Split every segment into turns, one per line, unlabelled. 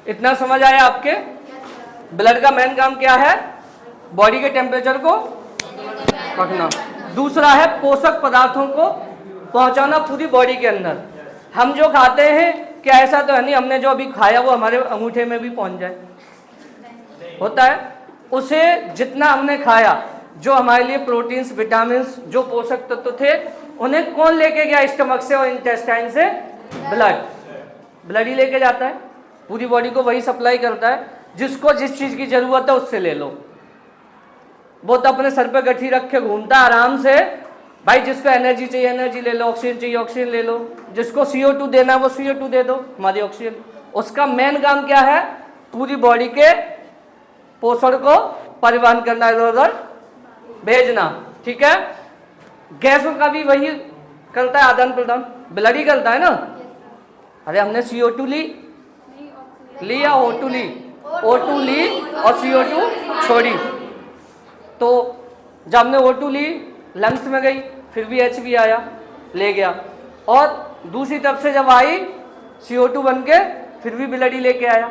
इतना समझ आया आपके? ब्लड का मेन काम क्या है? बॉडी के टेम्परेचर को रखना। दूसरा है पोषक पदार्थों को पहुंचाना पूरी बॉडी के अंदर। हम जो खाते हैं, क्या ऐसा तो है नहीं हमने जो अभी खाया वो हमारे अंगूठे में भी पहुंच जाए, होता है? उसे जितना हमने खाया, जो हमारे लिए प्रोटीन्स, विटामिन्स, जो पोषक तत्व थे, उन्हें कौन लेके गया स्टमक से और इंटेस्टाइन से? ब्लड ही लेके जाता है। पूरी बॉडी को वही सप्लाई करता है। जिसको जिस चीज की जरूरत है उससे ले लो। वो तो अपने सर पे गठी रख के घूमता है आराम से, भाई जिसको एनर्जी चाहिए एनर्जी ले लो, ऑक्सीजन चाहिए ऑक्सीजन ले लो, जिसको CO2 देना है वो CO2 दे दो, हमारी ऑक्सीजन। उसका मेन काम क्या है? पूरी बॉडी के पोषण को परिवहन करना, इधर उधर भेजना, ठीक है? गैसों का भी वही करता है आदान प्रदान, ब्लड ही करता है ना। अरे हमने CO2 ली या O2 ली? O2 ली और CO2 छोड़ी। तो जब हमने O2 ली, लंग्स में गई, फिर भी H आया, ले गया, और दूसरी तरफ से जब आई CO2 बन के फिर भी ब्लड ही लेके आया,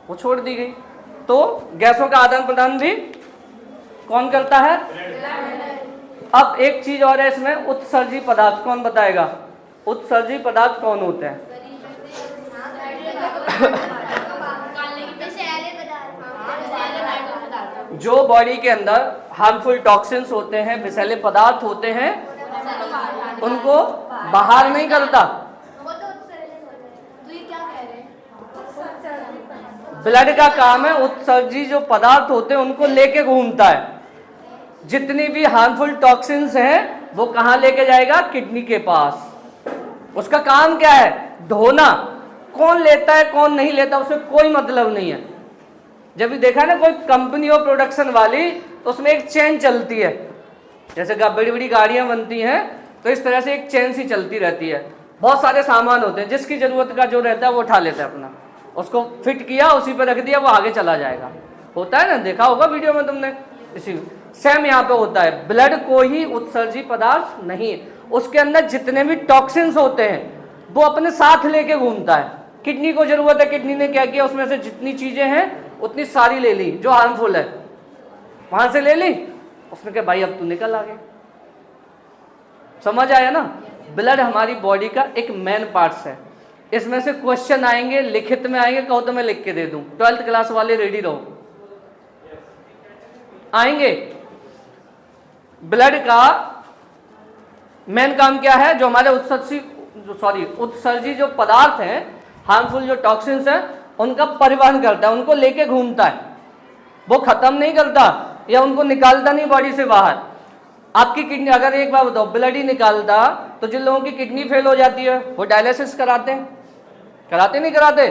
वो छोड़ दी गई। तो गैसों का आदान प्रदान भी कौन करता है? अब एक चीज और है इसमें, उत्सर्जी पदार्थ। कौन बताएगा उत्सर्जी पदार्थ कौन होते हैं? जो बॉडी के अंदर हार्मफुल टॉक्सिन्स होते हैं, विषैले पदार्थ होते हैं, उनको बाहर नहीं करता। ब्लड का काम है उत्सर्जी जो पदार्थ होते हैं उनको लेके घूमता है। जितनी भी हार्मफुल टॉक्सिन्स हैं वो कहाँ लेके जाएगा? किडनी के पास। उसका काम क्या है? धोना। कौन लेता है कौन नहीं लेता उसे कोई मतलब नहीं है। जब भी देखा ना कोई कंपनी हो प्रोडक्शन वाली, तो उसमें एक चेन चलती है। जैसे बड़ी बड़ी गाड़ियां बनती हैं तो इस तरह से एक चेन सी चलती रहती है। बहुत सारे सामान होते हैं, जिसकी जरूरत का जो रहता है वो उठा लेता है अपना, उसको फिट किया, उसी पर रख दिया, वो आगे चला जाएगा। होता है ना, देखा होगा वीडियो में तुमने। इसी सेम यहाँ पे होता है। ब्लड कोई उत्सर्जी पदार्थ नहीं है, उसके अंदर जितने भी टॉक्सिन्स होते हैं वो अपने साथ लेके घूमता है। किडनी को जरूरत है, किडनी ने क्या किया, उसमें से जितनी चीजें हैं उतनी सारी ले ली, जो हार्मफुल है वहां से ले ली, उसने कहा भाई अब तू निकल आगे। समझ आया ना? ब्लड हमारी बॉडी का एक मेन पार्ट्स है। इसमें से क्वेश्चन आएंगे, लिखित में आएंगे, कहो तो मैं लिख के दे दूं। 12th क्लास वाले रेडी रहो, आएंगे। ब्लड का मेन काम क्या है? जो हमारे उत्सर्जी जो पदार्थ हैं, हार्मफुल जो टॉक्सिन्स हैं, उनका परिवहन करता है, उनको लेके घूमता है। वो खत्म नहीं करता या उनको निकालता नहीं बॉडी से बाहर। आपकी किडनी, अगर एक बार बताओ ब्लड ही निकालता तो जिन लोगों की किडनी फेल हो जाती है वो डायलिसिस कराते हैं, कराते नहीं कराते?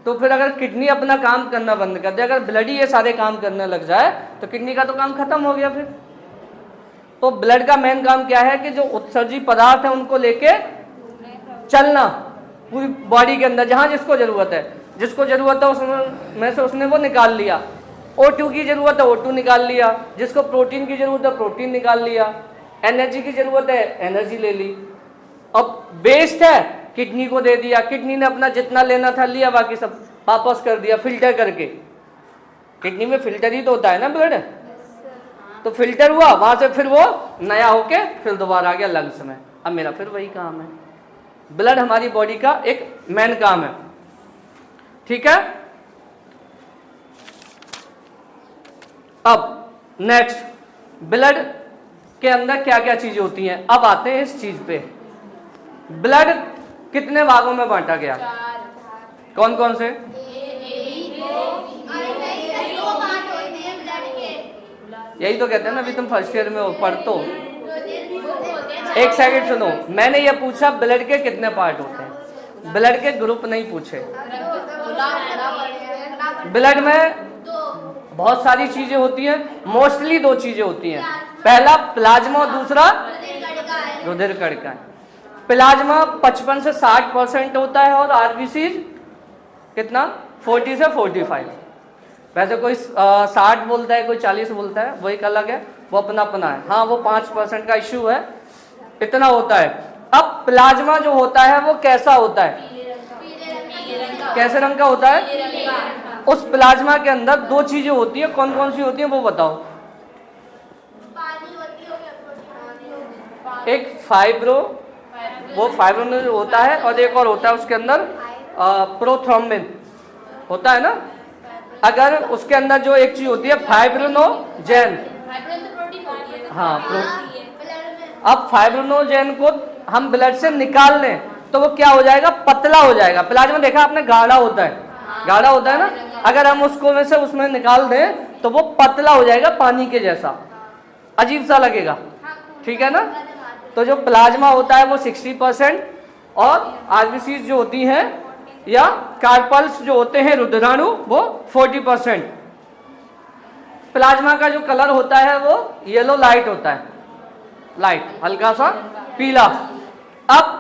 तो फिर अगर किडनी अपना काम करना बंद कर दे, अगर ब्लड ही ये सारे काम करने लग जाए तो किडनी का तो काम खत्म हो गया फिर। तो ब्लड का मेन काम क्या है कि जो उत्सर्जी पदार्थ है उनको लेके चलना पूरी बॉडी के अंदर, जहां जिसको जरूरत है। जिसको जरूरत है उसमें से उसने वो निकाल लिया। O2 की जरूरत है O2 निकाल लिया, जिसको प्रोटीन की जरूरत है प्रोटीन निकाल लिया, एनर्जी की जरूरत है एनर्जी ले ली। अब वेस्ट है किडनी को दे दिया, किडनी ने अपना जितना लेना था लिया, बाकी सब वापस कर दिया फिल्टर करके। किडनी में फिल्टर ही तो होता है ना ब्लड, तो फिल्टर हुआ, वहां से फिर वो नया होके फिर दोबारा आ गया लंग्स में। अब मेरा फिर वही काम है। ब्लड हमारी बॉडी का एक मेन काम है, ठीक है? अब नेक्स्ट, ब्लड के अंदर क्या क्या चीजें होती हैं। अब आते हैं इस चीज पे, ब्लड कितने भागों में बांटा गया? कौन कौन से? यही तो कहते हैं ना, अभी तुम फर्स्ट ईयर में हो, पढ़तो। एक सेकंड सुनो, मैंने ये पूछा ब्लड के कितने पार्ट होते हैं, ब्लड के ग्रुप नहीं पूछे। ब्लड में बहुत सारी चीजें होती हैं, मोस्टली दो चीजें होती हैं। पहला प्लाज्मा और दूसरा रुधिर कणिका। प्लाज्मा 55 से 60% होता है और आरबीसी कितना 40 से 45। वैसे कोई 60 बोलता है, कोई 40 बोलता है, वो एक अलग है, वो अपना अपना है। हाँ, वो 5% का इश्यू है, इतना होता है। अब प्लाज्मा जो होता है वो कैसा होता है? कैसे रंग का होता है? उस प्लाज्मा के अंदर दो चीजें होती है, कौन कौन सी होती है वो बताओ? एक फाइब्रो, वो फाइब्रोनोज होता है, और एक और होता है उसके अंदर प्रोथ्रोम्बिन होता है ना। अगर उसके अंदर जो एक चीज होती है फाइब्रोनोजेन, हाँ अब फाइब्रोनोजेन को हम ब्लड से निकाल लें तो वो क्या हो जाएगा? पतला हो जाएगा। प्लाज्मा देखा आपने गाढ़ा होता है, गाढ़ा होता है ना। अगर हम उसको में से उसमें निकाल दें तो वो पतला हो जाएगा, पानी के जैसा, अजीब सा लगेगा, ठीक है ना। तो जो प्लाज्मा होता है वो 60% और आरबीसीज जो होती हैं या कार्पल्स जो होते हैं रुधिराणु वो 40%। प्लाज्मा का जो कलर होता है वो येलो लाइट होता है, लाइट हल्का सा पीला। अब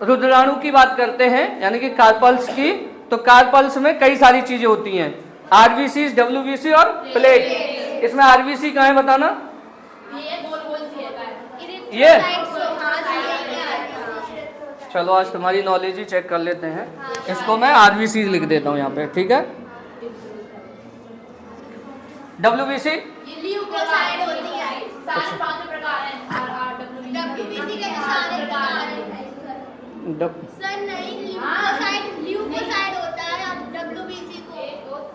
रुधिराणु की बात करते हैं यानी कि कार्पल्स की, तो कार्पल्स में कई सारी चीजें होती हैं, आरबीसी, डब्ल्यूबीसी और प्लेट। इसमें आरबीसी कहाँ है बताना? ये चलो आज तुम्हारी नॉलेज ही चेक कर लेते हैं। इसको मैं आरबीसी लिख देता हूँ यहाँ पे, ठीक है। डब्ल्यूबीसी
ल्यूकोसाइड होती है, सारे पांच प्रकार हैं। डब्ल्यूबीसी के सारे प्रकार हैं सर। नहीं, ल्यूकोसाइड होता है डब्ल्यूबीसी को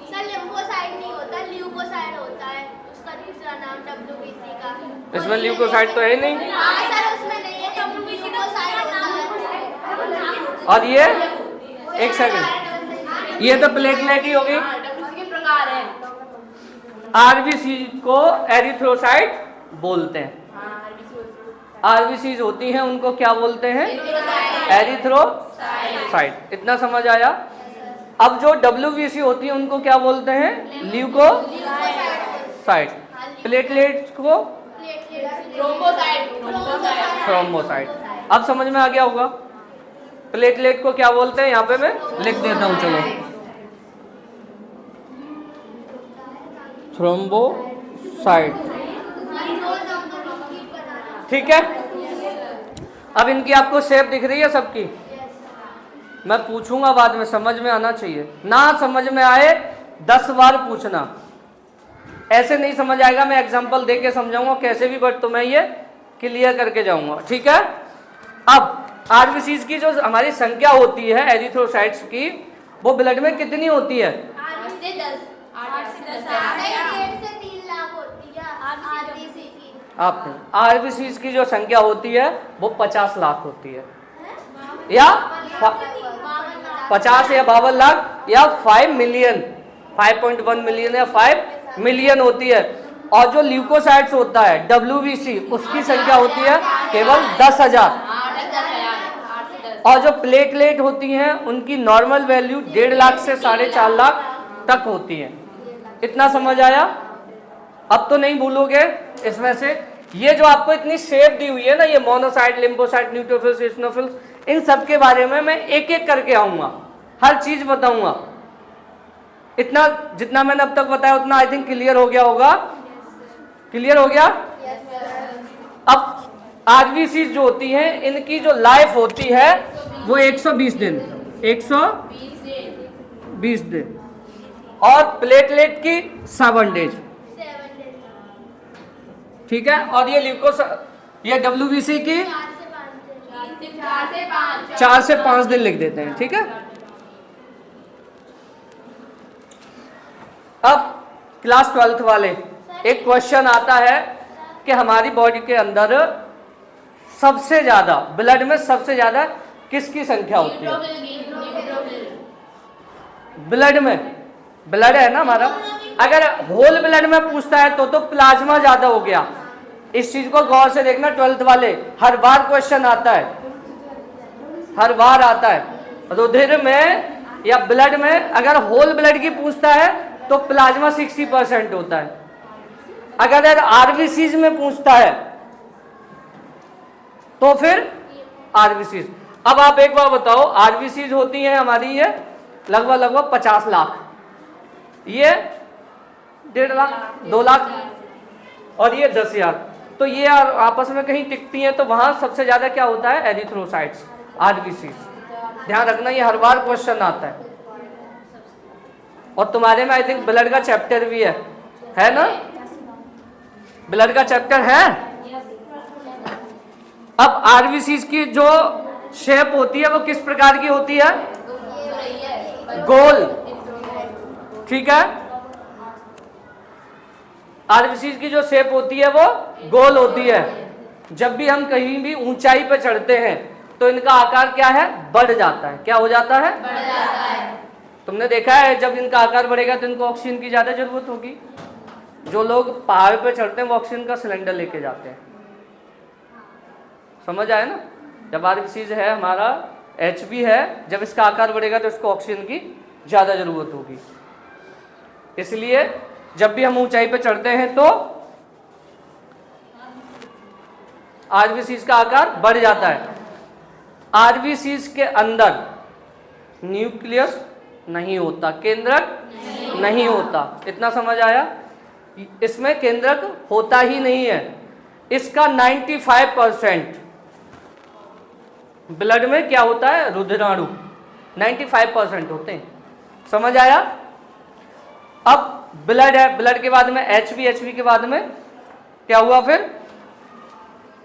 सर। लिम्फोसाइड नहीं होता, ल्यूकोसाइड होता है उसका दूसरा नाम डब्ल्यूबीसी का।
इसमें ल्यूकोसाइड तो है नहीं।
हाँ सर उसमें नहीं है, डब्ल्यूबीसी को साइड होता है।
और ये एक सेकंड, ये तो प्लेटलेट ही होगी।
प्रकार है,
आरबीसी को एरिथ्रोसाइट बोलते हैं। आरबीसी होती हैं उनको क्या बोलते हैं? एरिथ्रोसाइट। इतना समझ आया? अब जो डब्ल्यूबीसी होती है उनको क्या बोलते हैं? ल्यूकोसाइट। प्लेटलेट्स को थ्रोम्बोसाइट। अब समझ में आ गया होगा। प्लेटलेट को क्या बोलते हैं यहाँ पे मैं लिख देता हूँ, चलो। थ्रोम्बोसाइट, ठीक है। अब इनकी आपको शेप दिख रही है सबकी? मैं पूछूंगा बाद में, समझ में आना चाहिए। ना समझ में आए 10 बार पूछना, ऐसे नहीं समझ आएगा। मैं एग्जांपल दे के समझाऊंगा कैसे भी, बट तो मैं ये क्लियर करके जाऊंगा, ठीक है। अब आरबीसीज की जो हमारी संख्या होती है एरिथ्रोसाइट्स की, वो ब्लड में कितनी होती है?
8 से 10
आपने आरबीसीज की जो संख्या होती है वो 50 लाख होती है, या 50 या 52 लाख या 5 मिलियन, 5.1 मिलियन या 5 मिलियन होती है। और जो ल्यूकोसाइट्स होता है डब्ल्यूबीसी, उसकी संख्या होती है केवल 10,000। और जो प्लेटलेट होती हैं उनकी नॉर्मल वैल्यू 1.5 लाख से 4.5 लाख तक होती है। इतना समझ आया? अब तो नहीं भूलोगे इसमें से। ये जो आपको इतनी शेप दी हुई है ना, ये मोनोसाइट, लिम्फोसाइट, न्यूट्रोफिल्स, इसिनोफिल्स, इन सब के बारे में मैं एक एक करके आऊंगा, हर चीज बताऊंगा। इतना जितना मैंने अब तक बताया उतना आई थिंक क्लियर हो गया होगा। क्लियर हो गया? अब आरबीसी जो होती हैं इनकी जो लाइफ होती है वो 120 दिन, 120 दिन। और प्लेटलेट की 7 डेज, ठीक है। और ये डब्ल्यूबीसी की 4 से 5 दिन लिख देते हैं, ठीक है। अब क्लास 12th वाले, एक क्वेश्चन आता है कि हमारी बॉडी के अंदर सबसे ज्यादा, ब्लड में सबसे ज्यादा किसकी संख्या होती है? ब्लड में, ब्लड है ना हमारा। अगर होल ब्लड में पूछता है तो प्लाज्मा ज्यादा हो गया। इस चीज को गौर से देखना 12th वाले, हर बार क्वेश्चन आता है, हर बार आता है। रुधिर में या ब्लड में अगर होल ब्लड की पूछता है तो प्लाज्मा 60% होता है। अगर आरबीसीज में पूछता है तो फिर आरबीसीज। अब आप एक बार बताओ, आरबीसीज होती हैं हमारी ये लगभग 50 लाख, ये 1.5 लाख, 2 लाख, और ये 10,000। तो ये आपस में कहीं टिकती हैं, तो वहां सबसे ज्यादा क्या होता है? Erythrocytes, RBCs. ध्यान रखना, ये हर बार क्वेश्चन आता है। और तुम्हारे में आई थिंक ब्लड का चैप्टर भी है ना? ब्लड का चैप्टर है। अब आरबीसी की जो शेप होती है वो किस प्रकार की होती है? गोल, ठीक है। आरबीसी की जो शेप होती है वो गोल होती है। जब भी हम कहीं भी ऊंचाई पर चढ़ते हैं तो इनका आकार क्या है? बढ़ जाता है। क्या हो जाता है?
बढ़ जाता है।
तुमने देखा है जब इनका आकार बढ़ेगा तो इनको ऑक्सीजन की ज्यादा जरूरत होगी। जो लोग पहाड़ पे चढ़ते हैं वो ऑक्सीजन का सिलेंडर लेके जाते हैं। समझ आया ना? जब आरबीसी है हमारा एचबी है, जब इसका आकार बढ़ेगा तो इसको ऑक्सीजन की ज्यादा जरूरत होगी। इसलिए जब भी हम ऊंचाई पे चढ़ते हैं तो आरबीसीज का आकार बढ़ जाता है। आरबीसीज के अंदर न्यूक्लियस नहीं होता, केंद्रक नहीं होता। इतना समझ आया? इसमें केंद्रक होता ही नहीं है। इसका 95% ब्लड में क्या होता है? रुधिराणु 95% होते हैं। समझ आया? अब ब्लड है, ब्लड के बाद में एचबी, एचबी के बाद में क्या हुआ फिर?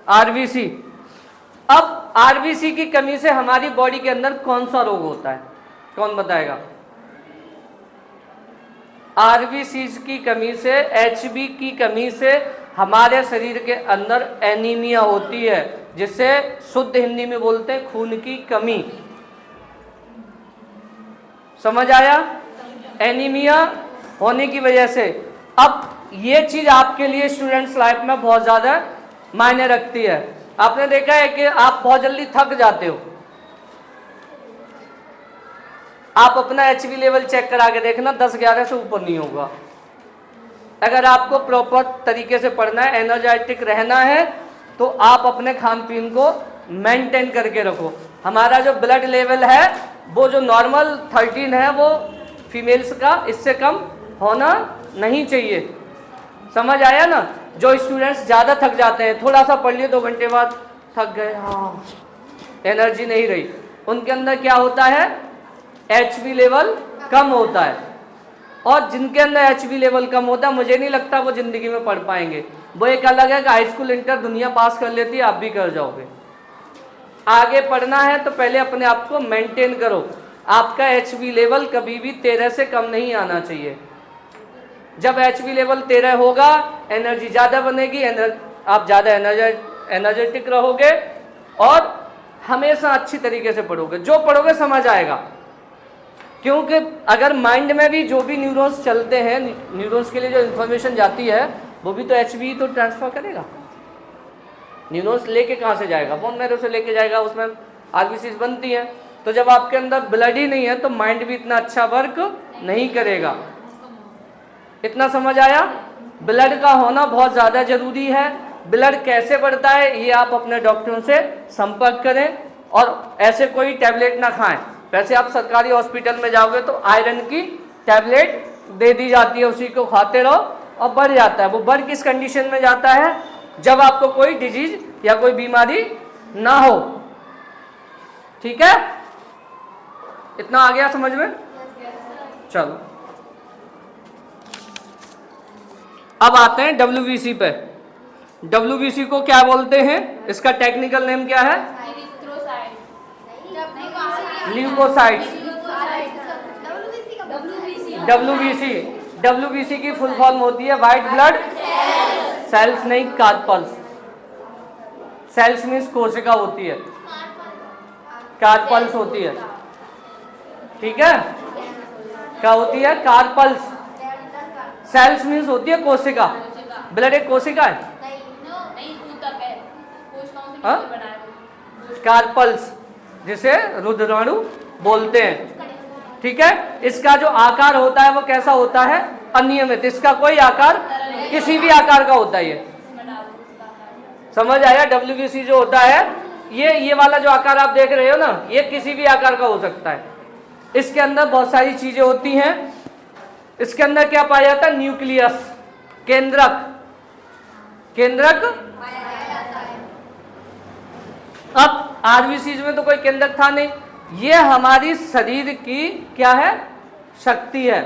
आरबीसी। अब आरबीसी की कमी से हमारी बॉडी के अंदर कौन सा रोग होता है? कौन बताएगा? आरबीसी की कमी से, एचबी की कमी से हमारे शरीर के अंदर एनीमिया होती है, जिसे शुद्ध हिंदी में बोलते हैं खून की कमी। समझ आया? एनीमिया होने की वजह से अब ये चीज आपके लिए स्टूडेंट्स लाइफ में बहुत ज्यादा मायने रखती है। आपने देखा है कि आप बहुत जल्दी थक जाते हो। आप अपना एचबी लेवल चेक करा के देखना, 10-11 से ऊपर नहीं होगा। अगर आपको प्रॉपर तरीके से पढ़ना है, एनर्जेटिक रहना है, तो आप अपने खान पीन को मेंटेन करके रखो। हमारा जो ब्लड लेवल है वो जो नॉर्मल 13 है वो फीमेल्स का, इससे कम होना नहीं चाहिए। समझ आया ना? जो स्टूडेंट्स ज़्यादा थक जाते हैं, थोड़ा सा पढ़ लिए 2 घंटे बाद थक गए, हाँ एनर्जी नहीं रही, उनके अंदर क्या होता है? एचबी लेवल कम होता है। और जिनके अंदर एचबी लेवल कम होता है, मुझे नहीं लगता वो जिंदगी में पढ़ पाएंगे। वो एक अलग है कि हाई स्कूल इंटर दुनिया पास कर लेती है, आप भी कर जाओगे। आगे पढ़ना है तो पहले अपने आप को मेंटेन करो। आपका एचबी लेवल कभी भी 13 से कम नहीं आना चाहिए। जब एचबी लेवल 13 होगा, एनर्जी ज़्यादा बनेगी, आप ज़्यादा एनर्जेटिक रहोगे और हमेशा अच्छी तरीके से पढ़ोगे। जो पढ़ोगे समझ आएगा, क्योंकि अगर माइंड में भी जो भी न्यूरॉन्स चलते हैं, न्यूरॉन्स के लिए जो इन्फॉर्मेशन जाती है वो भी तो एचबी तो ट्रांसफर करेगा। न्यूरॉन्स लेके कहाँ से जाएगा? बोन मैरो से लेके जाएगा, उसमें आरबीसीज बनती हैं। तो जब आपके अंदर ब्लड ही नहीं है तो माइंड भी इतना अच्छा वर्क नहीं करेगा। इतना समझ आया? ब्लड का होना बहुत ज़्यादा जरूरी है। ब्लड कैसे बढ़ता है ये आप अपने डॉक्टरों से संपर्क करें, और ऐसे कोई टैबलेट ना खाएं। वैसे आप सरकारी हॉस्पिटल में जाओगे तो आयरन की टैबलेट दे दी जाती है, उसी को खाते रहो और बढ़ जाता है। वो बढ़ किस कंडीशन में जाता है? जब आपको कोई डिजीज या कोई बीमारी ना हो। ठीक है? इतना आ गया समझ में? चलो अब आते हैं डब्ल्यूबीसी पे। डब्ल्यूबीसी को क्या बोलते हैं? इसका टेक्निकल नेम क्या है? ल्यूकोसाइट्स। डब्ल्यूबीसी की फुल फॉर्म होती है व्हाइट ब्लड सेल्स, नहीं कार्पल्स। सेल्स मीन्स कोशिका होती है, कार्पल्स होती है। ठीक है? क्या होती है? कार्पल्स। सेल्स मीन्स होती है कोशिका। ब्लड एक कोशिका है। कार्पल्स जिसे रुधिराणु बोलते हैं। ठीक है? इसका जो आकार होता है वो कैसा होता है? अनियमित। इसका कोई आकार, किसी भी आकार का होता है। ये समझ आया? डब्ल्यूबीसी जो होता है, ये वाला जो आकार आप देख रहे हो ना, ये किसी भी आकार का हो सकता है। इसके अंदर बहुत सारी चीजें होती हैं। इसके अंदर क्या पाया जाता है? न्यूक्लियस, केंद्रक। केंद्रक अब आरबीसी में तो कोई केंद्रक था नहीं, ये हमारी शरीर की क्या है, शक्ति है।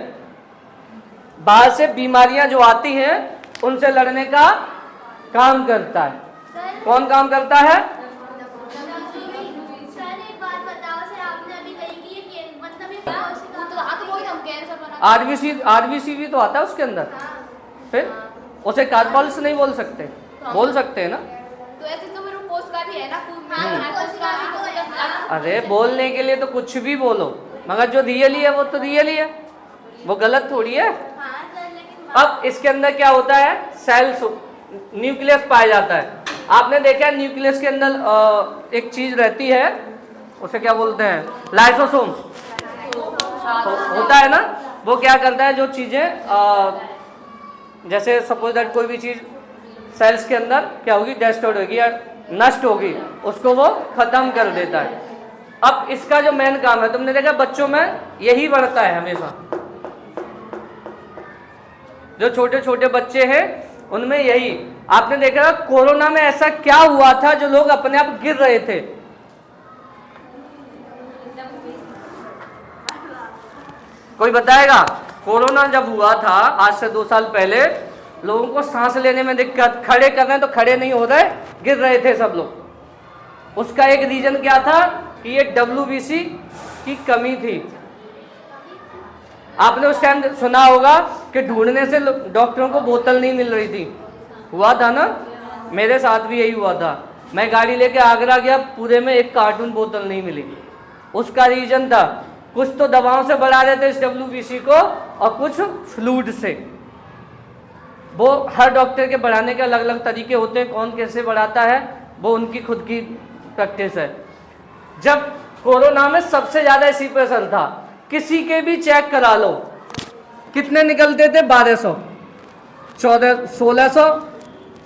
बाहर से बीमारियां जो आती हैं उनसे लड़ने का काम करता है। कौन काम करता है?
सर एक बात बताओ सर, आपने अभी कही कि ये मतलब ये
आरबीसी भी तो आता है उसके अंदर। फिर उसे कार्बल्स नहीं बोल सकते, बोल सकते हैं ना।
तो ऐसे तो मेरे पोस्ट का भी है ना।
अरे बोलने के लिए तो कुछ भी बोलो, मगर जो रियली है वो तो रियली है, वो गलत थोड़ी है। अब इसके अंदर क्या होता है, सेल्स, न्यूक्लियस पाया जाता है। आपने देखा है न्यूक्लियस के अंदर एक चीज रहती है, उसे क्या बोलते हैं, लाइसोसोम होता है ना। वो क्या करता है, जो चीजें जैसे सपोज दैट कोई भी चीज सेल्स के अंदर क्या होगी, डिस्ट्रॉय होगी या नष्ट होगी, उसको वो खत्म कर देता है। अब इसका जो मेन काम है, तुमने देखा बच्चों में यही बढ़ता है हमेशा, जो छोटे छोटे बच्चे हैं उनमें यही। आपने देखा कोरोना में ऐसा क्या हुआ था जो लोग अपने आप गिर रहे थे? कोई बताएगा? कोरोना जब हुआ था आज से 2 साल पहले, लोगों को सांस लेने में दिक्कत, खड़े कर रहे हैं तो खड़े नहीं हो रहे, गिर रहे थे सब लोग। उसका एक रीजन क्या था कि ये WBC की कमी थी। आपने उस टाइम सुना होगा कि ढूंढने से डॉक्टरों को बोतल नहीं मिल रही थी, हुआ था ना। मेरे साथ भी यही हुआ था, मैं गाड़ी लेके आगरा गया, पूरे में एक कार्टून बोतल नहीं मिली। उसका रीजन था कुछ तो दवाओं से बढ़ा रहे थे इस WBC को और कुछ फ्लूइड से। वो हर डॉक्टर के बढ़ाने के अलग अलग तरीके होते हैं, कौन कैसे बढ़ाता है वो उनकी खुद की प्रैक्टिस है। जब कोरोना में सबसे ज्यादा इसी पे असर था, किसी के भी चेक करा लो, कितने निकलते थे, 1200, 1400, 1600,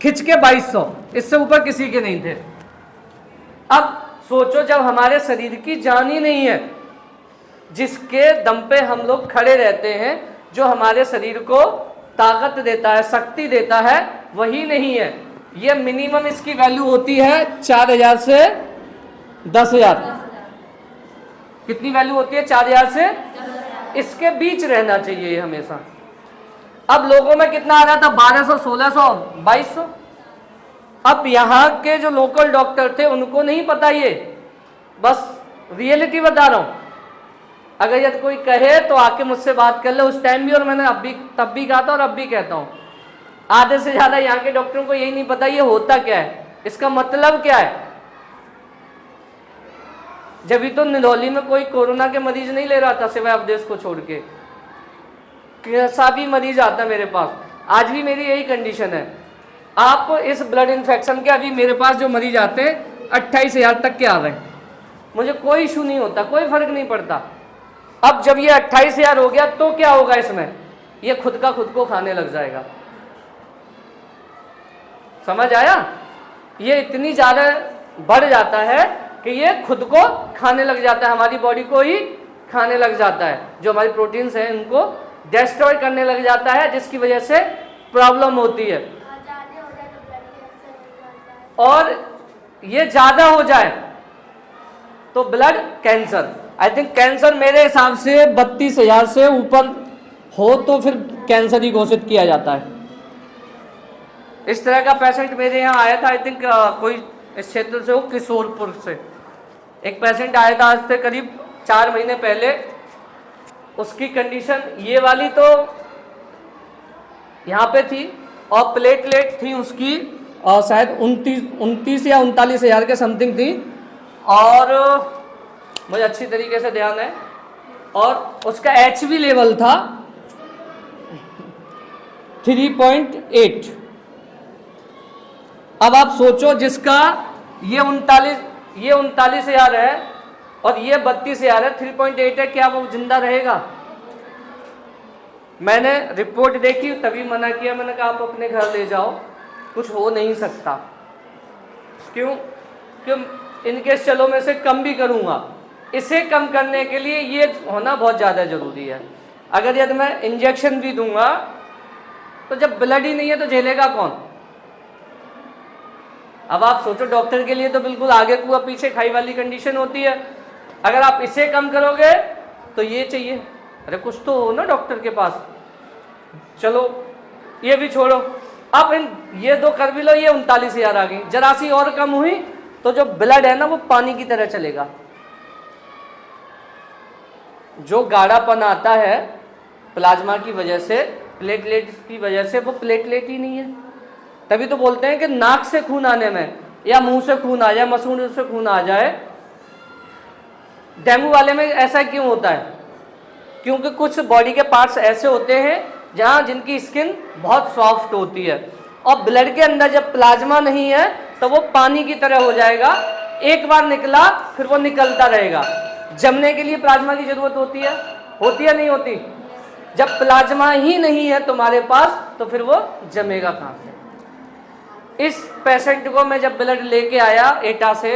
खिंच के 2200, इससे ऊपर किसी के नहीं थे। अब सोचो जब हमारे शरीर की जान ही नहीं है, जिसके दम पे हम लोग खड़े रहते हैं, जो हमारे शरीर को ताकत देता है, शक्ति देता है, वही नहीं है। ये मिनिमम इसकी वैल्यू होती है 4000 से 10,000। कितनी वैल्यू होती है? 4000 से, इसके बीच रहना चाहिए हमेशा। अब लोगों में कितना आ रहा था? 1200, 1600, 2200। अब यहाँ के जो लोकल डॉक्टर थे उनको नहीं पता, ये बस रियलिटी बता रहा हूँ। अगर यदि कोई कहे तो आके मुझसे बात कर ले, उस टाइम भी और मैंने तब भी कहा था और अब भी कहता हूँ, आधे से ज्यादा यहाँ के डॉक्टरों को यही नहीं पता ये होता क्या है, इसका मतलब क्या है। जब भी तो निधौली में कोई कोरोना के मरीज नहीं ले रहा था सिवाय अवधेश को छोड़ के, कैसा भी मरीज आता मेरे पास। आज भी मेरी यही कंडीशन है। आप इस ब्लड इन्फेक्शन के अभी मेरे पास जो मरीज आते हैं 28,000 तक के आ गए, मुझे कोई इशू नहीं होता, कोई फर्क नहीं पड़ता। अब जब ये 28,000 हो गया तो क्या होगा इसमें, ये खुद का खुद को खाने लग जाएगा। समझ आया? ये इतनी ज्यादा बढ़ जाता है कि ये खुद को खाने लग जाता है, हमारी बॉडी को ही खाने लग जाता है। जो हमारी प्रोटीन्स हैं इनको डिस्ट्रॉय करने लग जाता है, जिसकी वजह से प्रॉब्लम होती है। और ये ज्यादा हो जाए तो blood cancer, I think cancer मेरे हिसाब से 32,000 से ऊपर हो तो फिर कैंसर ही घोषित किया जाता है। इस तरह का पेशेंट मेरे यहाँ आया था, आई थिंक कोई इस क्षेत्र से हो, किशोरपुर से एक पेशेंट आया था आज से करीब 4 महीने पहले। उसकी कंडीशन ये वाली तो यहाँ पे थी और प्लेटलेट थी उसकी शायद 29 या 39,000 के समथिंग थी, और मुझे अच्छी तरीके से ध्यान है। और उसका HB लेवल था 3.8। अब आप सोचो जिसका ये 39,000 है और ये 32,000 है, 3.8 है, क्या वो जिंदा रहेगा? मैंने रिपोर्ट देखी तभी मना किया, मैंने कहा आप अपने घर ले जाओ, कुछ हो नहीं सकता। क्यों? इनके चलो मैं इसे कम भी करूंगा, इसे कम करने के लिए ये होना बहुत ज़्यादा ज़रूरी है। अगर यदि मैं इंजेक्शन भी दूंगा तो जब ब्लड ही नहीं है तो झेलेगा कौन? अब आप सोचो, डॉक्टर के लिए तो बिल्कुल आगे कुआ पीछे खाई वाली कंडीशन होती है। अगर आप इसे कम करोगे तो ये चाहिए, अरे कुछ तो हो ना डॉक्टर के पास। चलो ये भी छोड़ो, अब ये दो कर भी लो, ये 39,000 आ गई। जरा सी और कम हुई तो जो ब्लड है ना वो पानी की तरह चलेगा। जो गाढ़ापन आता है प्लाज्मा की वजह से, प्लेटलेट की वजह से, वो प्लेटलेट ही नहीं है। तभी तो बोलते हैं कि नाक से खून आने में या मुंह से खून आ जाए, मसूड़ों से खून आ जाए। डेंगू वाले में ऐसा क्यों होता है? क्योंकि कुछ बॉडी के पार्ट्स ऐसे होते हैं जहां जिनकी स्किन बहुत सॉफ्ट होती है, और ब्लड के अंदर जब प्लाज्मा नहीं है तो वो पानी की तरह हो जाएगा। एक बार निकला फिर वो निकलता रहेगा। जमने के लिए प्लाज्मा की जरूरत होती है नहीं होती? जब प्लाज्मा ही नहीं है तुम्हारे पास तो फिर वो जमेगा कहां से? इस पेशेंट को मैं जब ब्लड लेके आया एटा से,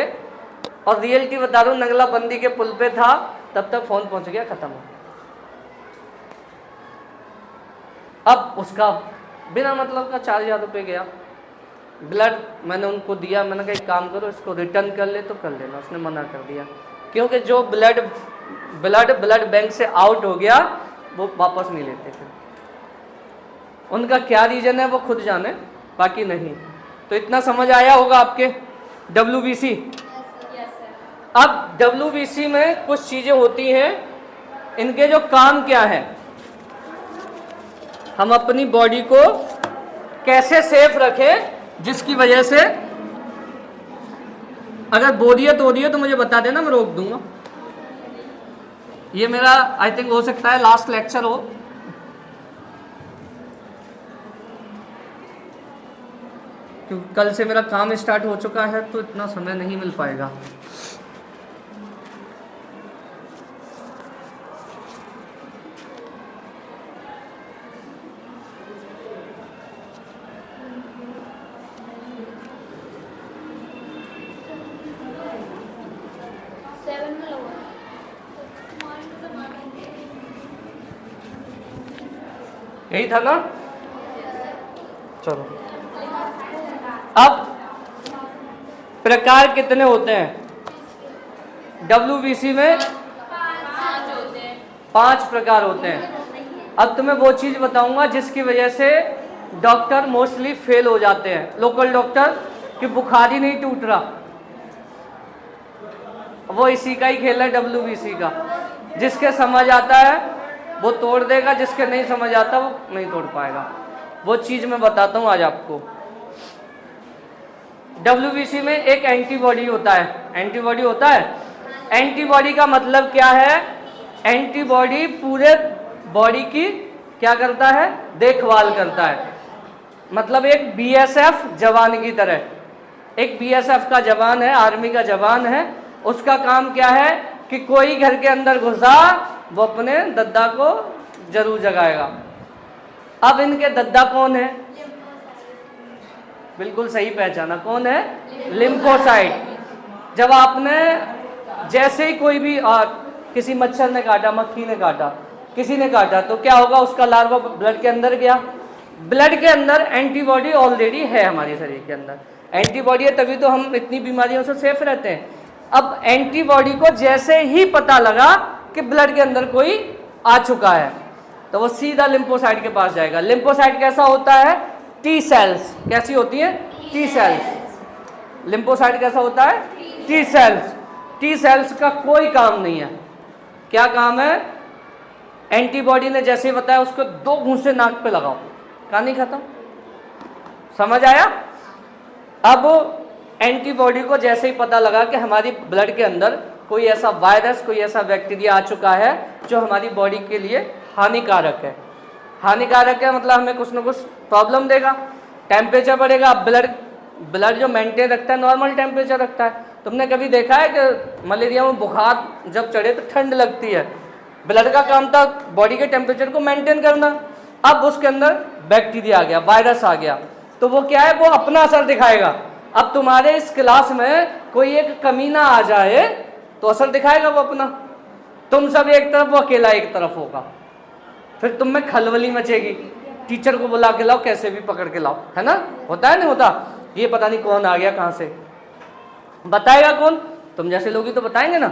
और रियलिटी बता रहा हूं, नगला बंदी के पुल पे था, तब तक फोन पहुंच गया, खत्म हो। अब उसका बिना मतलब का 4,000 रुपये गया। ब्लड मैंने उनको दिया, मैंने कहा एक काम करो, इसको रिटर्न कर ले तो कर लेना। उसने मना कर दिया, क्योंकि जो ब्लड बैंक से आउट हो गया वो वापस नहीं लेते थे। उनका क्या रीजन है वो खुद जाने, बाकी नहीं। तो इतना समझ आया होगा आपके WBC। अब WBC में कुछ चीजें होती हैं, इनके जो काम क्या है, हम अपनी बॉडी को कैसे सेफ रखें, जिसकी वजह से अगर बोरियत हो रही है तो मुझे बता देना, मैं रोक दूंगा। ये मेरा आई थिंक हो सकता है लास्ट लेक्चर हो, क्योंकि कल से मेरा काम स्टार्ट हो चुका है तो इतना समय नहीं मिल पाएगा। यही था ना? चलो, अब प्रकार कितने होते हैं WBC में? 5 प्रकार होते हैं। अब तुम्हें वो चीज बताऊंगा जिसकी वजह से डॉक्टर मोस्टली फेल हो जाते हैं, लोकल डॉक्टर, कि बुखार ही नहीं टूट रहा। वो इसी का ही खेल है WBC का। जिसके समझ आता है वो तोड़ देगा, जिसके नहीं समझ आता वो नहीं तोड़ पाएगा। वो चीज मैं बताता हूं आज आपको। WBC में एक एंटीबॉडी होता है। एंटीबॉडी होता है। एंटीबॉडी का मतलब क्या है? एंटीबॉडी पूरे बॉडी की क्या करता है? देखभाल करता है। मतलब एक BSF जवान की तरह। एक BSF का जवान है, आर्मी का जवान है, उसका काम क्या है कि कोई घर के अंदर घुसा वो अपने दद्दा को जरूर जगाएगा। अब इनके दद्दा कौन है? बिल्कुल सही पहचाना, कौन है? लिम्फोसाइट। जब आपने जैसे ही कोई भी किसी मच्छर ने काटा, मक्खी ने काटा, किसी ने काटा, तो क्या होगा? उसका लार्वा ब्लड के अंदर गया। ब्लड के अंदर एंटीबॉडी ऑलरेडी है हमारे शरीर के अंदर। एंटीबॉडी है तभी तो हम इतनी बीमारियों से सेफ रहते हैं। अब एंटीबॉडी को जैसे ही पता लगा कि ब्लड के अंदर कोई आ चुका है तो वो सीधा लिम्फोसाइट के पास जाएगा। लिम्फोसाइट कैसा होता है? T cells. कैसी होती है? T sales. लिम्फोसाइट कैसा होता है? T sales. T सेल्स का कोई काम नहीं है। क्या काम है? एंटीबॉडी ने जैसे बताया उसको 2 घूंसे नाक पे लगाओ, कहानी खत्म। समझ आया? अब एंटीबॉडी को जैसे ही पता लगा कि हमारी ब्लड के अंदर कोई ऐसा वायरस, कोई ऐसा बैक्टीरिया आ चुका है जो हमारी बॉडी के लिए हानिकारक है। हानिकारक है मतलब हमें कुछ ना कुछ प्रॉब्लम देगा, टेम्परेचर बढ़ेगा। ब्लड जो मेंटेन रखता है नॉर्मल टेम्परेचर रखता है। तुमने कभी देखा है कि मलेरिया में बुखार जब चढ़े तो ठंड लगती है? ब्लड का काम था बॉडी के टेम्परेचर को मेंटेन करना। अब उसके अंदर बैक्टीरिया आ गया, वायरस आ गया, तो वो क्या है? वो अपना असर दिखाएगा। अब तुम्हारे इस क्लास में कोई एक कमीना आ जाए तो असर दिखाएगा वो अपना। तुम सब एक तरफ, वो अकेला एक तरफ होगा, फिर तुम में खलबली मचेगी। टीचर को बुला के लाओ, कैसे भी पकड़ के लाओ, है ना? होता है नहीं होता? ये पता नहीं कौन आ गया, कहां से बताएगा कौन? तुम जैसे लोग ही तो बताएंगे ना।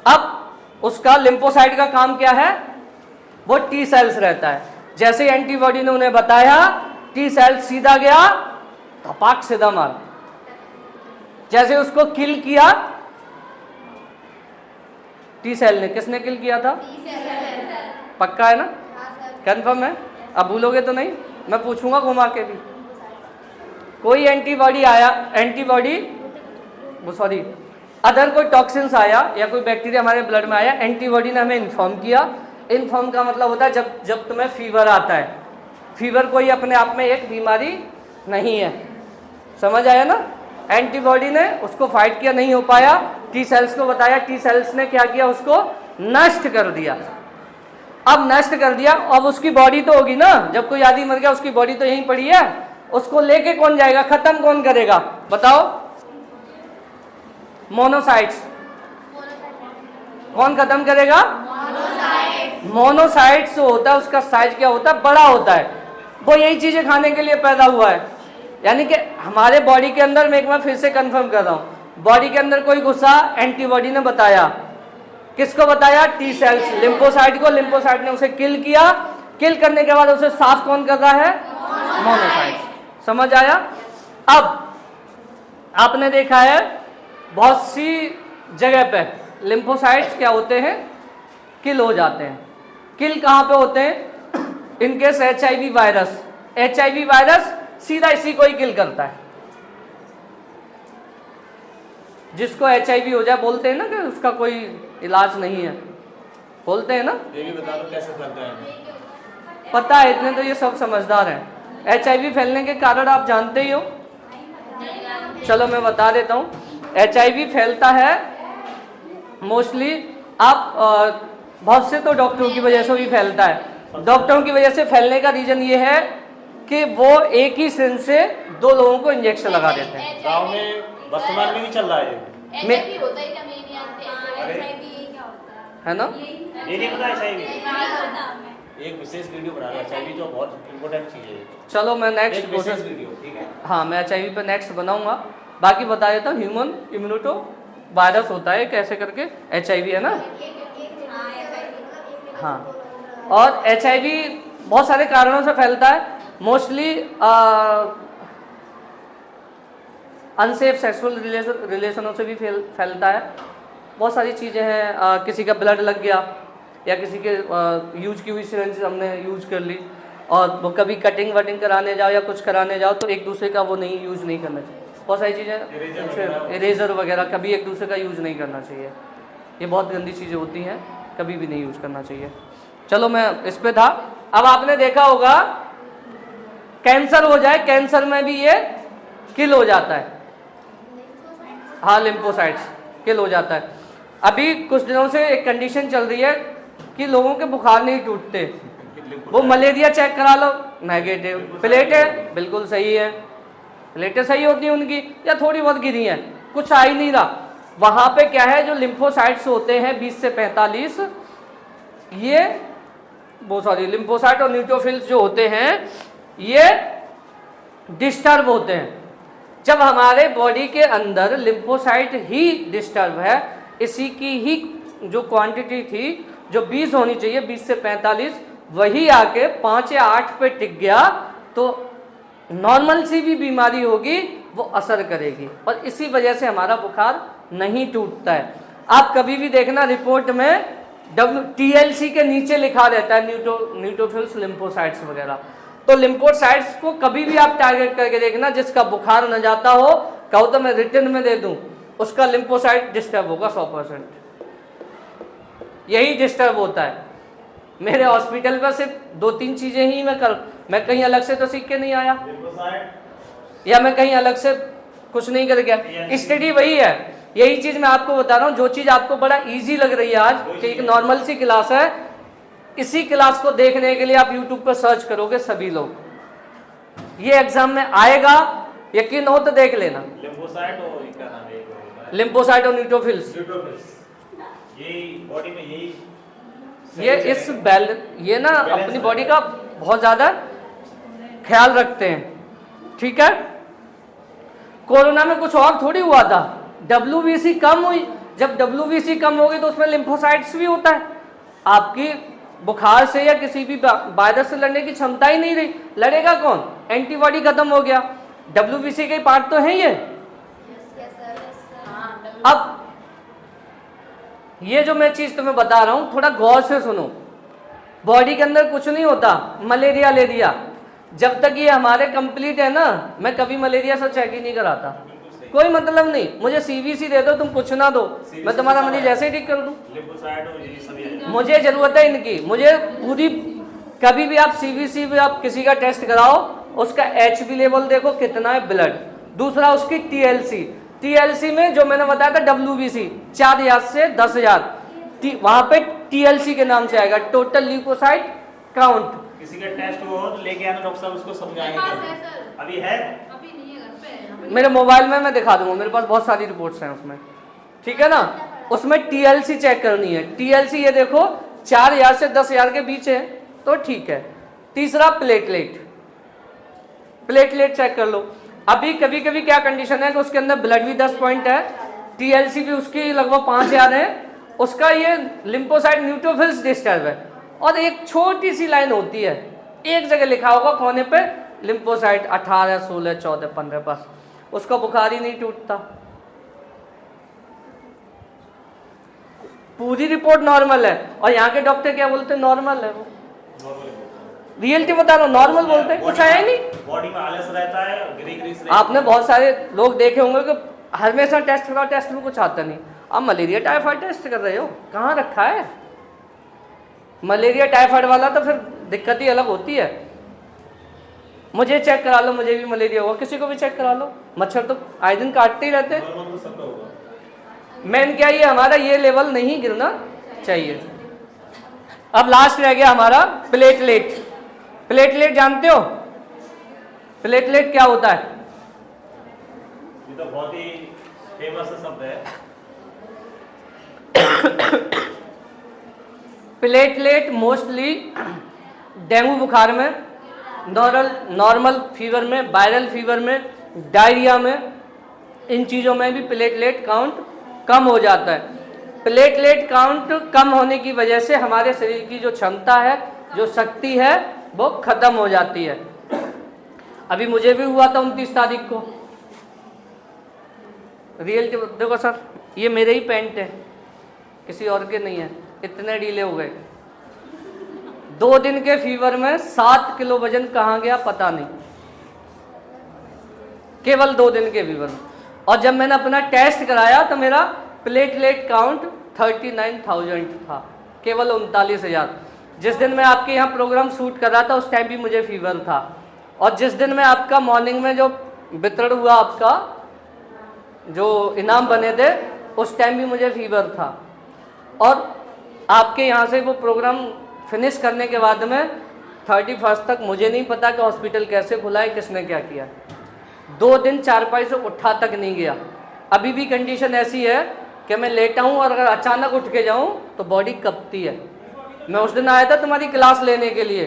अब उसका लिम्फोसाइट का काम क्या है, वो टी सेल्स रहता है। जैसे एंटीबॉडी ने उन्हें बताया, टी सेल सीधा गया, धपाक सीधा मार। जैसे उसको किल किया टी सेल ने, किसने किल किया था? पक्का है ना, कंफर्म है? अब भूलोगे तो नहीं, मैं पूछूंगा घुमा के भी। कोई एंटीबॉडी आया, एंटीबॉडी सॉरी अदर कोई टॉक्सिन्स आया या कोई बैक्टीरिया हमारे ब्लड में आया, एंटीबॉडी ने हमें इन्फॉर्म किया। इन्फॉर्म का मतलब होता है जब तुम्हें फीवर आता है। फीवर कोई अपने आप में एक बीमारी नहीं है, समझ आया ना? एंटीबॉडी ने उसको फाइट किया, नहीं हो पाया, टी सेल्स को बताया, टी सेल्स ने क्या किया, उसको नष्ट कर दिया। अब नष्ट कर दिया, अब उसकी बॉडी तो होगी ना, जब कोई आदमी मर गया उसकी बॉडी तो यहीं पड़ी है, उसको लेके कौन जाएगा, खत्म कौन करेगा बताओ? मोनोसाइट्स। कौन खत्म करेगा? मोनोसाइट्स होता है, उसका साइज क्या होता है, बड़ा होता है। वो यही चीजें खाने के लिए पैदा हुआ है। यानी कि हमारे बॉडी के अंदर, मैं एक बार फिर से कंफर्म कर रहा हूं, बॉडी के अंदर कोई घुसा, एंटीबॉडी ने बताया, किसको बताया? टी सेल्स, लिम्फोसाइट को। लिम्फोसाइट ने उसे किल किया, किल करने के बाद उसे साफ कौन कर रहा है? मोनोसाइट्स। समझ आया? अब आपने देखा है बहुत सी जगह पे लिम्फोसाइट्स क्या होते हैं, किल हो जाते हैं। किल कहां पे होते हैं? In case HIV virus, HIV virus सीधा इसी को ही किल करता है। जिसको HIV हो जाए, बोलते हैं ना कि उसका कोई इलाज नहीं है, बोलते हैं ना?
ये भी बता दो कैसे फैलता है?
पता है, इतने तो ये सब समझदार हैं। HIV फैलने के कारण आप जानते ही हो, चलो मैं बता देता हूँ। HIV फैलता है मोस्टली, आप बहुत से तो डॉक्टरों की वजह से भी फैलता है। डॉक्टरों की वजह से फैलने का रीजन ये है कि वो एक ही सिरिंज से 2 लोगों को इंजेक्शन लगा देते हैं।
गांव में वर्तमान में भी चल रहा है
HIV होता ही क्या, मैं नहीं जानते HIV क्या होता
है ना?
ये नहीं पता HIV?
है।
एक विशेष वीडियो बना रहा है HIV, जो बहुत इंपॉर्टेंट चीज है।
चलो मैं नेक्स्ट
एक विशेष
प्रोसेस,
वीडियो, ठीक है?
हाँ मैं HIV पे नेक्स्ट बनाऊंगा। बाकी बता देता हूँ, ह्यूमन इम्यूनिटो वायरस होता है कैसे करके, HIV है ना? हाँ, और HIV बहुत सारे कारणों से फैलता है। मोस्टली अनसेफ सेक्सुअल रिलेशनों से भी फैलता है। बहुत सारी चीज़ें हैं, किसी का ब्लड लग गया या किसी के यूज की हुई सिरिंज हमने यूज कर ली, और वो कभी कटिंग वटिंग कराने जाओ या कुछ कराने जाओ तो एक दूसरे का वो नहीं यूज नहीं करना चाहिए। बहुत सारी चीज़ें, इरेजर वगैरह कभी एक दूसरे का यूज नहीं करना चाहिए। ये बहुत गंदी चीज़ें होती हैं, कभी भी नहीं यूज करना चाहिए। चलो मैं इस पे था। अब आपने देखा होगा कैंसर हो जाए, कैंसर में भी ये किल हो जाता है। हाँ, लिम्फोसाइट्स किल हो जाता है। अभी कुछ दिनों से एक कंडीशन चल रही है कि लोगों के बुखार नहीं टूटते। वो मलेरिया चेक करा लो, नेगेटिव। प्लेटें बिल्कुल सही है, प्लेटें सही होती हैं उनकी, या थोड़ी बहुत गिरी हैं, कुछ आ ही नहीं रहा। वहाँ पे क्या है, जो लिम्फोसाइट्स होते हैं 20 से 45, ये वो सॉरी लिम्फोसाइट और न्यूट्रोफिल्स जो होते हैं ये डिस्टर्ब होते हैं। जब हमारे बॉडी के अंदर लिम्फोसाइट ही डिस्टर्ब है, इसी की ही जो क्वांटिटी थी जो 20 होनी चाहिए, 20 से 45, वही आके 5 या 8 पे टिक गया, तो नॉर्मल सी भी बीमारी होगी वो असर करेगी, और इसी वजह से हमारा बुखार नहीं टूटता है। आप कभी भी देखना रिपोर्ट में TLC के नीचे लिखा रहता है न्यूट्रोफिल्स लिम्फोसाइट्स वगैरह। तो लिम्फोसाइट्स को कभी भी आप टारगेट करके देखना, जिसका बुखार न जाता हो, कहो तो मैं रिटर्न में दे दूं, उसका लिम्फोसाइट डिस्टर्ब होगा 100%। यही डिस्टर्ब होता है। मेरे हॉस्पिटल पर सिर्फ 2-3 चीजें ही मैं कहीं अलग से तो सीख के नहीं आया, या मैं कहीं अलग से कुछ नहीं कर गया। स्टडी वही है। यही चीज मैं आपको बता रहा हूँ, जो चीज आपको बड़ा इजी लग रही है आज कि एक नॉर्मल सी क्लास है, इसी क्लास को देखने के लिए आप YouTube पर सर्च करोगे सभी लोग, ये एग्जाम में आएगा, यकीन हो तो देख लेना।
लिम्फोसाइट और क्या नाम है,
लिम्फोसाइट और न्यूट्रोफिल्स,
यही बॉडी में यही
ये ना अपनी बॉडी का बहुत ज्यादा ख्याल रखते हैं, ठीक है। कोरोना में कुछ और थोड़ी हुआ था, WBC कम हुई, जब WBC कम होगी तो उसमें लिम्फोसाइट्स भी होता है। आपकी बुखार से या किसी भी वायरस से लड़ने की क्षमता ही नहीं रही, लड़ेगा कौन? एंटीबॉडी खत्म हो गया। WBC के पार्ट तो है ये। अब ये जो मैं चीज तुम्हें बता रहा हूं थोड़ा गौर से सुनो। बॉडी के अंदर कुछ नहीं होता, मलेरिया ले लिया, जब तक ये हमारे कंप्लीट है ना, मैं कभी मलेरिया से चेक ही नहीं कराता। कोई मतलब नहीं, मुझे CBC दे दो, तुम कुछ ना दो, मैं तुम्हारा मरीज ऐसे ही ठीक कर दूं। मुझे जरूरत है इनकी, मुझे पूरी, कभी भी आप CBC भी आप किसी का टेस्ट कराओ, उसका HB लेवल देखो कितना है ब्लड, दूसरा उसकी TLC में जो मैंने बताया था WBC 4000 से 10,000, वहां पे TLC के नाम से आएगा, टोटल ल्यूकोसाइट काउंट।
किसी का टेस्ट हो तो लेके आना, डॉक्टर साहब उसको समझाएंगे। अभी है?
अभी नहीं है घर पे।
मेरे मोबाइल में मैं दिखा दूंगा, मेरे पास बहुत सारी रिपोर्ट्स हैं उसमें, ठीक है ना। उसमें TLC चेक करनी है। TLC ये देखो 4000 से 10,000 के बीच है तो ठीक है। तीसरा प्लेटलेट चेक कर लो। अभी कभी कभी क्या कंडीशन है कि उसके अंदर ब्लड भी 10 पॉइंट है, TLC भी उसकी लगभग 5000 है, उसका ये लिम्फोसाइट न्यूट्रोफिल्स डिस्टर्ब है, और एक छोटी सी लाइन होती है, एक जगह लिखा होगा कोने पे लिम्फोसाइट 18, 16, 14, 15, बस उसका बुखार ही नहीं टूटता। पूरी रिपोर्ट नॉर्मल है, और यहाँ के डॉक्टर क्या बोलते हैं? नॉर्मल है। वो रियलिटी बता रहा हूँ, नॉर्मल बोलते हैं, कुछ आया ही नहीं।
बॉडी में आलस रहता है, ग्रीस
आपने बहुत सारे लोग देखे होंगे कि हमेशा टेस्ट कराओ, टेस्ट में कुछ आता नहीं। आप मलेरिया टाइफाइड टेस्ट कर रहे हो, कहाँ रखा है? मलेरिया टाइफाइड वाला तो फिर दिक्कत ही अलग होती है। मुझे चेक करा लो, मुझे भी मलेरिया हुआ, किसी को भी चेक करा लो, मच्छर तो आए दिन काटते ही रहते हैं। मेन क्या, ये हमारा ये लेवल नहीं गिरना चाहिए। अब लास्ट रह गया हमारा प्लेटलेट जानते हो? प्लेटलेट क्या होता है?
ये तो बहुत ही फेमस शब्द है।
प्लेटलेट मोस्टली डेंगू बुखार में, नॉर्मल फीवर में, वायरल फीवर में, डायरिया में, इन चीज़ों में भी प्लेटलेट काउंट कम हो जाता है। प्लेटलेट काउंट कम होने की वजह से हमारे शरीर की जो क्षमता है, जो शक्ति है, वो खत्म हो जाती है। अभी मुझे भी हुआ था 29 तारीख को। देखो सर, ये मेरे ही पेंट है, किसी और के नहीं है, इतने ढीले हो गए। 2 दिन के फीवर में 7 किलो वजन कहाँ गया पता नहीं, केवल 2 दिन के फीवर में। और जब मैंने अपना टेस्ट कराया तो मेरा प्लेटलेट काउंट 39,000 था, केवल 39,000। जिस दिन मैं आपके यहाँ प्रोग्राम शूट कर रहा था उस टाइम भी मुझे फीवर था, और जिस दिन मैं आपका मॉर्निंग में जो वितरण हुआ, आपका जो इनाम बने थे, उस टाइम भी मुझे फीवर था। और आपके यहाँ से वो प्रोग्राम फिनिश करने के बाद में 31 तक मुझे नहीं पता कि हॉस्पिटल कैसे खुला है, किसने क्या किया। 2 दिन चारपाई से उठा तक नहीं गया। अभी भी कंडीशन ऐसी है कि मैं लेटा हूँ और अगर अचानक उठ के जाऊँ तो बॉडी कपती है। मैं उस दिन आया था तुम्हारी क्लास लेने के लिए।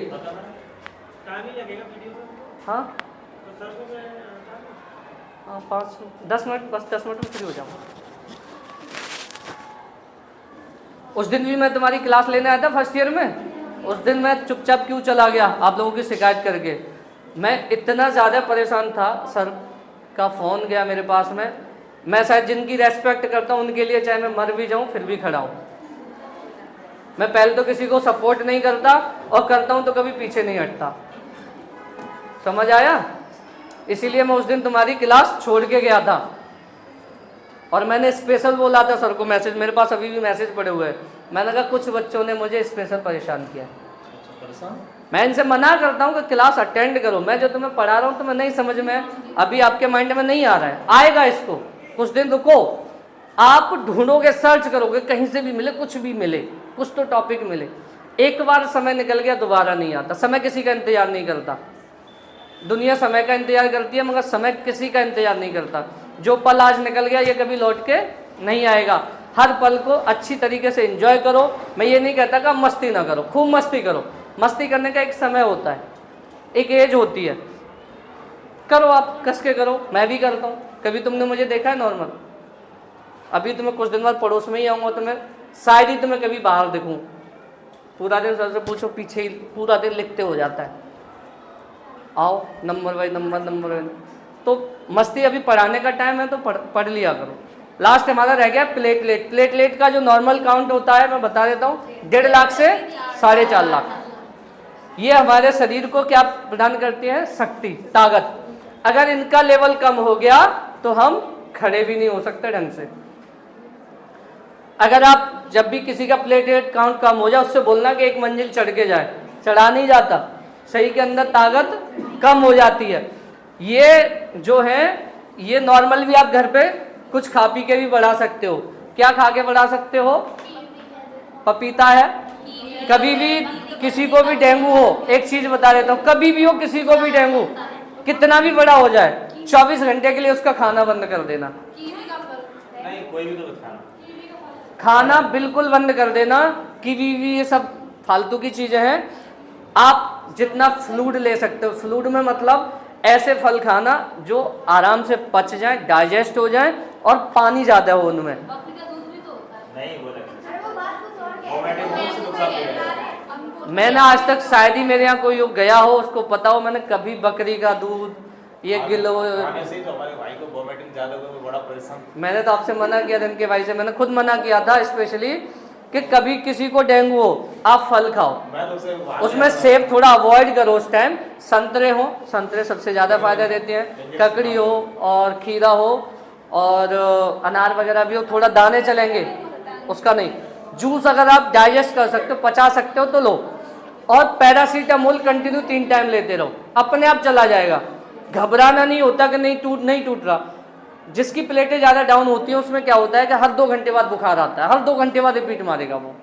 हाँ हाँ, 10 मिनट, बस 10 मिनट में फ्री हो जाऊँ। उस दिन भी मैं तुम्हारी क्लास लेने आया था फर्स्ट ईयर में। उस दिन मैं चुपचाप क्यों चला गया आप लोगों की शिकायत करके? मैं इतना ज़्यादा परेशान था, सर का फ़ोन गया मेरे पास में। मैं शायद जिनकी रेस्पेक्ट करता हूँ उनके लिए चाहे मैं मर भी जाऊँ फिर भी खड़ा हूँ। मैं पहले तो किसी को सपोर्ट नहीं करता, और करता हूँ तो कभी पीछे नहीं हटता। समझ आया? इसीलिए मैं उस दिन तुम्हारी क्लास छोड़ के गया था, और मैंने स्पेशल बोला था सर को मैसेज, मेरे पास अभी भी मैसेज पड़े हुए हैं। मैंने कहा कुछ बच्चों ने मुझे स्पेशल परेशान किया। मैं इनसे मना करता हूँ कि क्लास अटेंड करो, मैं जो तुम्हें पढ़ा रहा हूँ तुम्हें नहीं समझ में, अभी आपके माइंड में नहीं आ रहा है, आएगा इसको, कुछ दिन रुको। आप ढूंढोगे, सर्च करोगे, कहीं से भी मिले, कुछ भी मिले, कुछ तो टॉपिक मिले। एक बार समय निकल गया दोबारा नहीं आता। समय किसी का इंतजार नहीं करता। दुनिया समय का इंतजार करती है मगर समय किसी का इंतजार नहीं करता। जो पल आज निकल गया ये कभी लौट के नहीं आएगा। हर पल को अच्छी तरीके से एंजॉय करो। मैं ये नहीं कहता कि मस्ती ना करो, खूब मस्ती करो। मस्ती करने का एक समय होता है, एक एज होती है। करो, आप कस के करो, मैं भी करता हूँ। कभी तुमने मुझे देखा है नॉर्मल? अभी तुम्हें कुछ दिन बाद पड़ोस में ही आऊँगा, तुम्हें शायद ही तुम्हें कभी बाहर देखूँ। पूरा दिन सर से पूछो, पीछे ही पूरा दिन लिखते हो जाता है। आओ नंबर बाई नंबर। तो मस्ती, अभी पढ़ाने का टाइम है तो पढ़ लिया करो। लास्ट हमारा रह गया प्लेटलेट। प्लेटलेट का जो नॉर्मल काउंट होता है मैं बता देता हूँ, 1.5 लाख से 4.5 लाख। ये हमारे शरीर को क्या प्रदान करती है? शक्ति, ताकत। अगर इनका लेवल कम हो गया तो हम खड़े भी नहीं हो सकते ढंग से। अगर आप जब भी किसी का प्लेटलेट काउंट कम हो जाए, उससे बोलना कि 1 मंजिल चढ़ के जाए, चढ़ा नहीं जाता, सही के अंदर ताकत कम हो जाती है। ये जो है ये नॉर्मल भी आप घर पे कुछ खा पी के भी बढ़ा सकते हो। क्या खा के बढ़ा सकते हो? पपीता है। कभी भी किसी को भी डेंगू हो, एक चीज बता देता हूँ, कभी भी हो किसी को भी डेंगू, कितना भी बड़ा हो जाए, 24 घंटे के लिए उसका खाना बंद कर देना।
नहीं, कोई भी तो
खाना बिल्कुल बंद कर देना। कीवी ये सब फालतू की चीजें हैं। आप जितना फ्लूइड ले सकते हो, फ्लूइड में मतलब ऐसे फल खाना जो आराम से पच जाए, डाइजेस्ट हो जाए और पानी ज्यादा हो उनमें।
नहीं बोले,
मैंने आज तक शायद ही मेरे यहाँ कोई गया हो उसको पता हो, मैंने कभी बकरी का दूध ये गिलो,
खाने से ही तो हमारे भाई को वोमिटिंग ज्यादा हो गई, बड़ा परेशान।
मैंने तो आपसे मना किया था, इनके भाई से मैंने खुद मना किया था स्पेशली कि कभी किसी को डेंगू हो आप फल खाओ।
मैं तो
उसमें सेब थोड़ा अवॉइड करो उस टाइम। संतरे हो, संतरे सबसे ज़्यादा फायदा देते हैं। ककड़ी हो और खीरा हो और अनार वगैरह भी हो, थोड़ा दाने चलेंगे उसका नहीं। जूस अगर आप डाइजेस्ट कर सकते हो, पचा सकते हो तो लो। और पैरासीटामोल कंटिन्यू 3 टाइम लेते रहो, अपने आप चला जाएगा। घबराना नहीं होता कि नहीं टूट रहा। जिसकी प्लेटें ज़्यादा डाउन होती है उसमें क्या होता है कि हर 2 घंटे बाद बुखार आता है, हर 2 घंटे बाद रिपीट मारेगा वो।